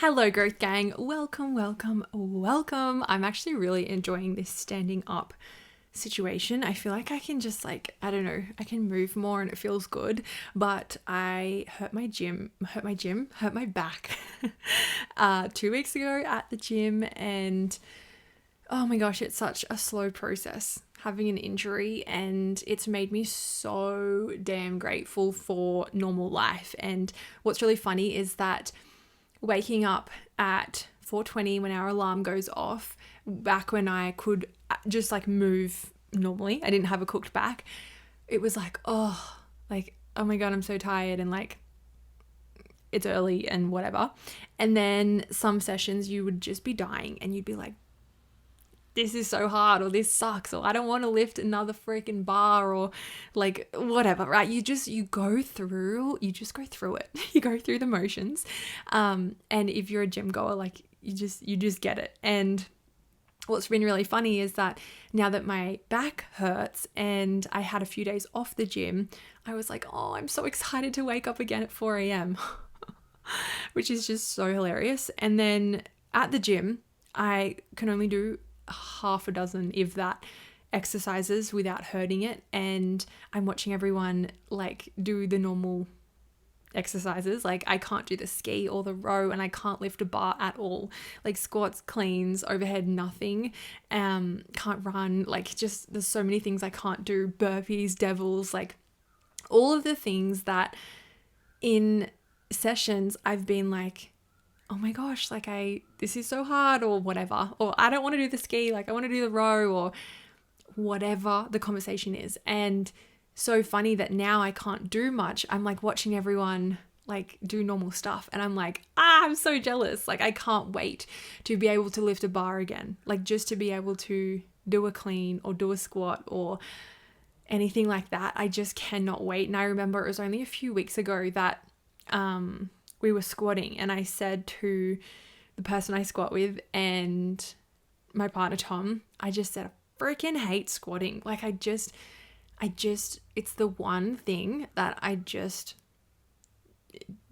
Hello, Growth Gang. Welcome, welcome, welcome. I'm actually really enjoying this standing up situation. I feel like I can just I don't know, I can move more and it feels good. But I hurt my back 2 weeks ago at the gym. And oh my gosh, it's such a slow process having an injury, and it's made me so damn grateful for normal life. And what's really funny is that waking up at 4:20 when our alarm goes off, back when I could just move normally, I didn't have a cooked back, it was oh my God, I'm so tired, and it's early and whatever. And then some sessions you would just be dying and you'd be like, this is so hard, or this sucks, or I don't want to lift another freaking bar, or whatever, right? You just go through it. You go through the motions. And if you're a gym goer, you just get it. And what's been really funny is that now that my back hurts and I had a few days off the gym, I was like, oh, I'm so excited to wake up again at 4 a.m. which is just so hilarious. And then at the gym, I can only do half a dozen, if that, exercises without hurting it. And I'm watching everyone do the normal exercises. I can't do the ski or the row, and I can't lift a bar at all. Squats, cleans, overhead, nothing. Can't run. Just there's so many things I can't do. Burpees, devils, all of the things that in sessions I've been oh my gosh, this is so hard, or whatever, or I don't want to do the ski, I want to do the row, or whatever the conversation is. And so funny that now I can't do much. I'm watching everyone do normal stuff, and I'm I'm so jealous. I can't wait to be able to lift a bar again, just to be able to do a clean or do a squat or anything like that. I just cannot wait. And I remember it was only a few weeks ago that we were squatting, and I said to the person I squat with and my partner Tom, I just said, I freaking hate squatting. I just, it's the one thing that I just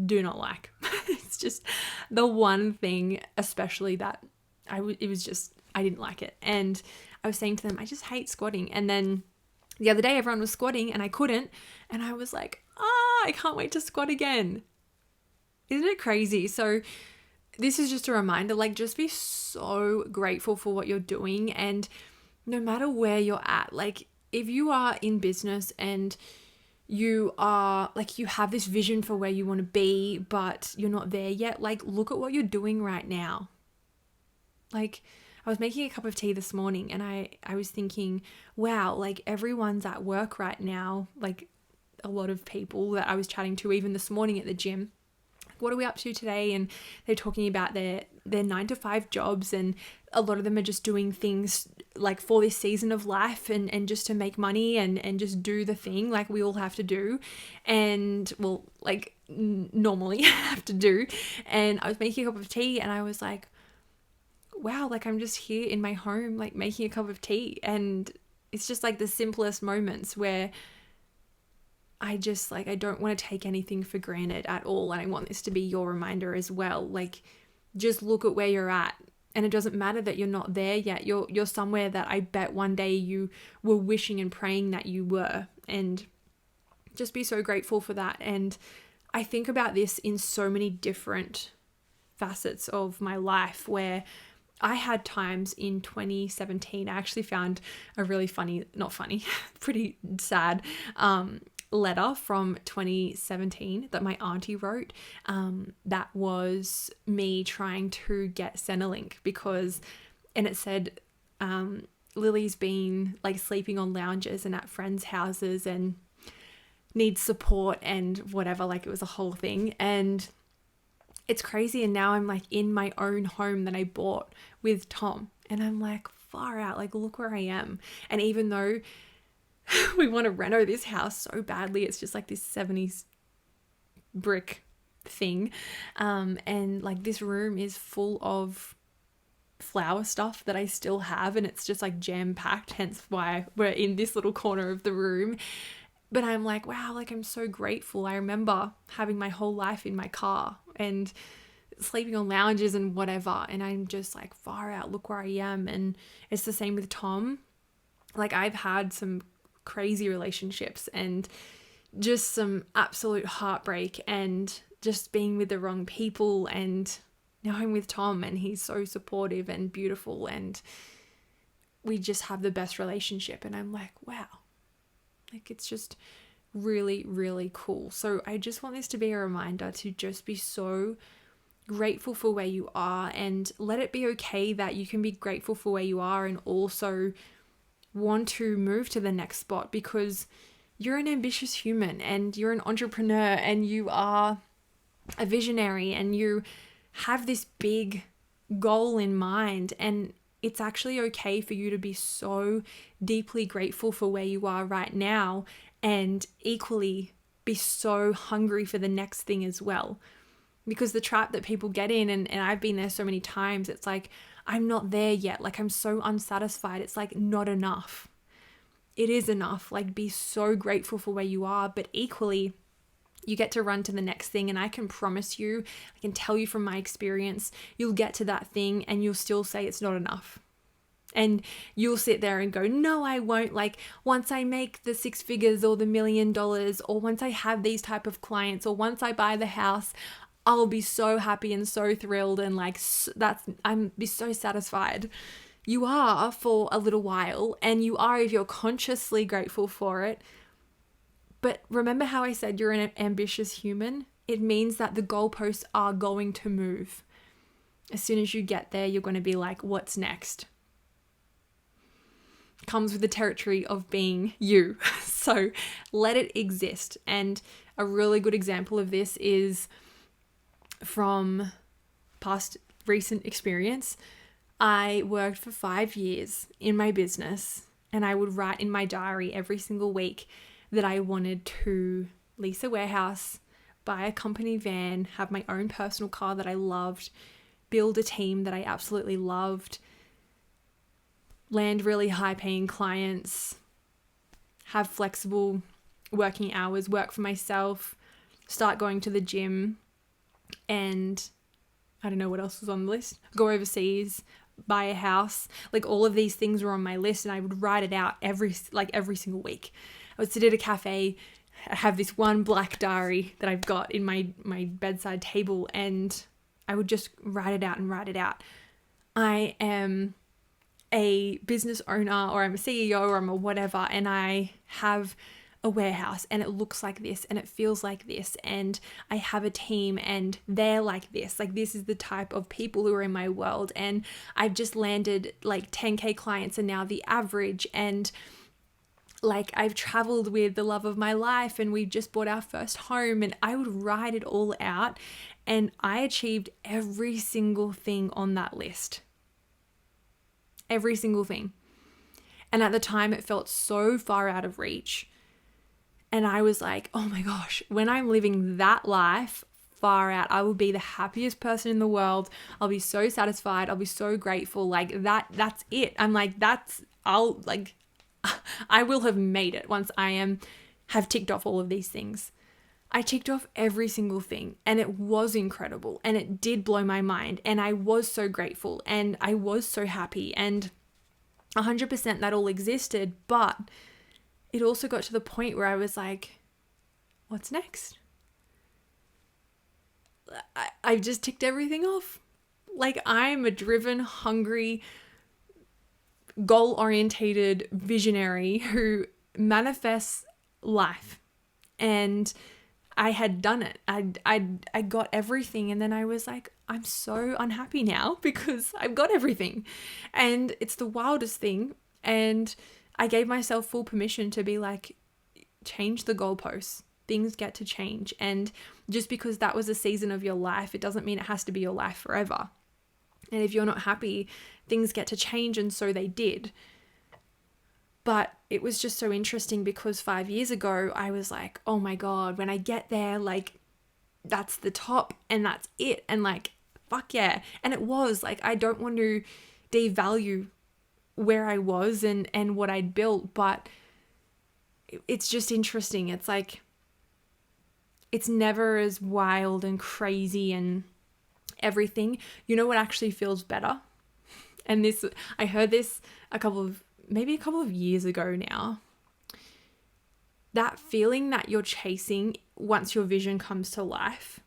do not like. It's just the one thing, especially that I didn't like it. And I was saying to them, I just hate squatting. And then the other day everyone was squatting and I couldn't. And I was like, I can't wait to squat again. Isn't it crazy? So this is just a reminder, just be so grateful for what you're doing. And no matter where you're at, if you are in business and you are you have this vision for where you want to be, but you're not there yet, look at what you're doing right now. I was making a cup of tea this morning and I was thinking, wow, everyone's at work right now. A lot of people that I was chatting to even this morning at the gym, what are we up to today? And they're talking about their 9-to-5 jobs, and a lot of them are just doing things for this season of life and just to make money and just do the thing we all have to do, and normally have to do. And I was making a cup of tea and I was like, wow, I'm just here in my home making a cup of tea. And it's just the simplest moments where I just I don't want to take anything for granted at all. And I want this to be your reminder as well. Just look at where you're at. And it doesn't matter that you're not there yet. You're somewhere that I bet one day you were wishing and praying that you were. And just be so grateful for that. And I think about this in so many different facets of my life, where I had times in 2017, I actually found a really pretty sad letter from 2017 that my auntie wrote. That was me trying to get Centrelink and it said, Lily's been sleeping on lounges and at friends' houses and needs support and whatever, it was a whole thing. And it's crazy. And now I'm in my own home that I bought with Tom, and I'm far out, look where I am. And even though we want to reno this house so badly, it's just this 70s brick thing, and this room is full of flower stuff that I still have, and it's just jam packed, hence why we're in this little corner of the room. But I'm wow, I'm so grateful. I remember having my whole life in my car, and sleeping on lounges and whatever. And I'm just like, far out, look where I am. And it's the same with Tom. Like, I've had some crazy relationships and just some absolute heartbreak and just being with the wrong people. And now I'm with Tom and he's so supportive and beautiful and we just have the best relationship. And I'm like, wow, like it's just really, really cool. So I just want this to be a reminder to just be so grateful for where you are, and let it be okay that you can be grateful for where you are and also want to move to the next spot, because you're an ambitious human and you're an entrepreneur and you are a visionary and you have this big goal in mind. And it's actually okay for you to be so deeply grateful for where you are right now and equally be so hungry for the next thing as well. Because the trap that people get in, and I've been there so many times, it's like, I'm not there yet. Like, I'm so unsatisfied. It's like, not enough. It is enough. Like, be so grateful for where you are, but equally, you get to run to the next thing. And I can promise you, I can tell you from my experience, you'll get to that thing and you'll still say it's not enough. And you'll sit there and go, no, I won't. Like, once I make the 6 figures or the $1 million, or once I have these type of clients, or once I buy the house, I'll be so happy and so thrilled, and like I'm be so satisfied. You are for a little while, and you are if you're consciously grateful for it. But remember how I said you're an ambitious human? It means that the goalposts are going to move. As soon as you get there, you're going to be like, what's next? Comes with the territory of being you. So let it exist. And a really good example of this is from past recent experience. I worked for 5 years in my business, and I would write in my diary every single week that I wanted to lease a warehouse, buy a company van, have my own personal car that I loved, build a team that I absolutely loved, land really high paying clients, have flexible working hours, work for myself, start going to the gym, and I don't know what else was on the list. Go overseas, buy a house. Like, all of these things were on my list, and I would write it out every single week. I would sit at a cafe, I have this one black diary that I've got in my bedside table, and I would just write it out and write it out. I am a business owner, or I'm a CEO, or I'm a whatever, and I have a warehouse and it looks like this and it feels like this, and I have a team and they're like this. Like, this is the type of people who are in my world, and I've just landed like 10K clients and now the average, and like I've traveled with the love of my life and we just bought our first home. And I would write it all out, and I achieved every single thing on that list. Every single thing. And at the time it felt so far out of reach. And I was like, oh my gosh, when I'm living that life, far out, I will be the happiest person in the world. I'll be so satisfied. I'll be so grateful. Like that's it. I'm like, I will have made it once I have ticked off all of these things. I ticked off every single thing, and it was incredible, and it did blow my mind, and I was so grateful, and I was so happy, and 100% that all existed. But it also got to the point where I was like, what's next? I've just ticked everything off. Like, I'm a driven, hungry, goal-orientated visionary who manifests life. And I had done it. I got everything, and then I was like, I'm so unhappy now because I've got everything. And it's the wildest thing. And I gave myself full permission to be like, change the goalposts. Things get to change. And just because that was a season of your life, it doesn't mean it has to be your life forever. And if you're not happy, things get to change, and so they did. But it was just so interesting because 5 years ago, I was like, oh my God, when I get there, like, that's the top and that's it. And like, fuck yeah. And it was like, I don't want to devalue where I was and what I'd built, but it's just interesting. It's like, it's never as wild and crazy and everything. You know what actually feels better? And this, I heard this maybe a couple of years ago now. That feeling that you're chasing once your vision comes to life,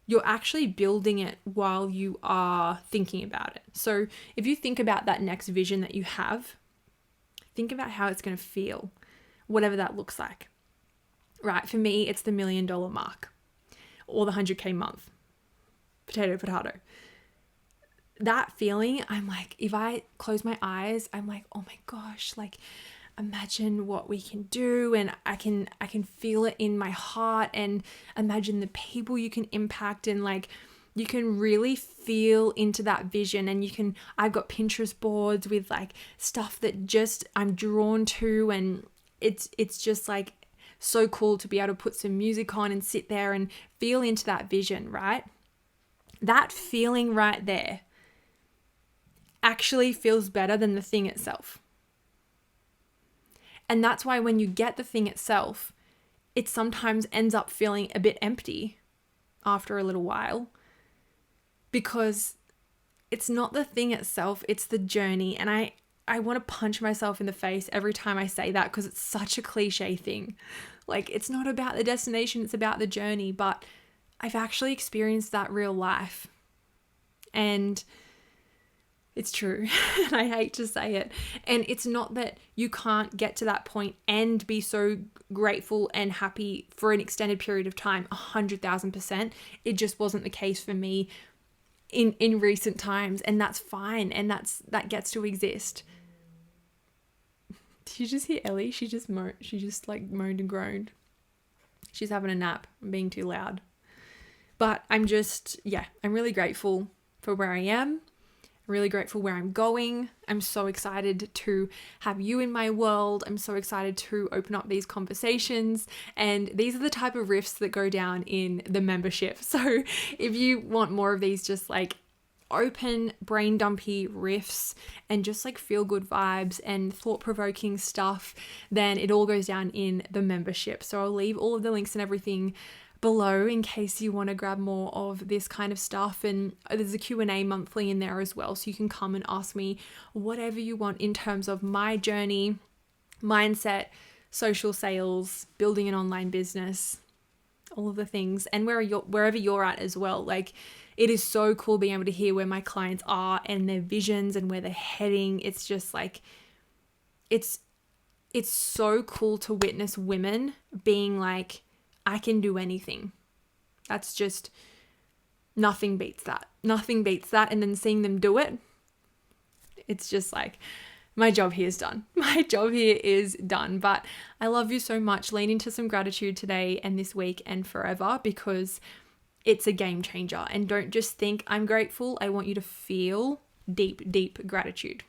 you're actually building it while you are thinking about it. So if you think about that next vision that you have, think about how it's going to feel, whatever that looks like. Right? For me, it's the $1 million mark or the 100K month. Potato. That feeling, I'm like, if I close my eyes, I'm like, oh my gosh, like imagine what we can do, and I can feel it in my heart, and imagine the people you can impact, and like you can really feel into that vision. And I've got Pinterest boards with like stuff that just I'm drawn to, and it's just like so cool to be able to put some music on and sit there and feel into that vision, right? That feeling right there actually feels better than the thing itself. And that's why when you get the thing itself, it sometimes ends up feeling a bit empty after a little while, because it's not the thing itself, it's the journey. And I want to punch myself in the face every time I say that, because it's such a cliche thing. Like, it's not about the destination, it's about the journey. But I've actually experienced that real life. And it's true. And I hate to say it. And it's not that you can't get to that point and be so grateful and happy for an extended period of time, 100,000%. It just wasn't the case for me in recent times. And that's fine. And that gets to exist. Did you just hear Ellie? She just like moaned and groaned. She's having a nap. I'm being too loud. But I'm really grateful for where I am. Really grateful where I'm going. I'm so excited to have you in my world. I'm so excited to open up these conversations. And these are the type of riffs that go down in the membership. So if you want more of these, just like open brain dumpy riffs and just like feel good vibes and thought-provoking stuff, then it all goes down in the membership. So I'll leave all of the links and everything below in case you want to grab more of this kind of stuff. And there's a Q&A monthly in there as well, so you can come and ask me whatever you want in terms of my journey, mindset, social sales, building an online business, all of the things, and wherever you're at as well. Like, it is so cool being able to hear where my clients are and their visions and where they're heading. It's just like, it's so cool to witness women being like, I can do anything. That's just, nothing beats that. Nothing beats that. And then seeing them do it, it's just like, my job here is done. My job here is done. But I love you so much. Lean into some gratitude today and this week and forever, because it's a game changer. And don't just think I'm grateful. I want you to feel deep, deep gratitude.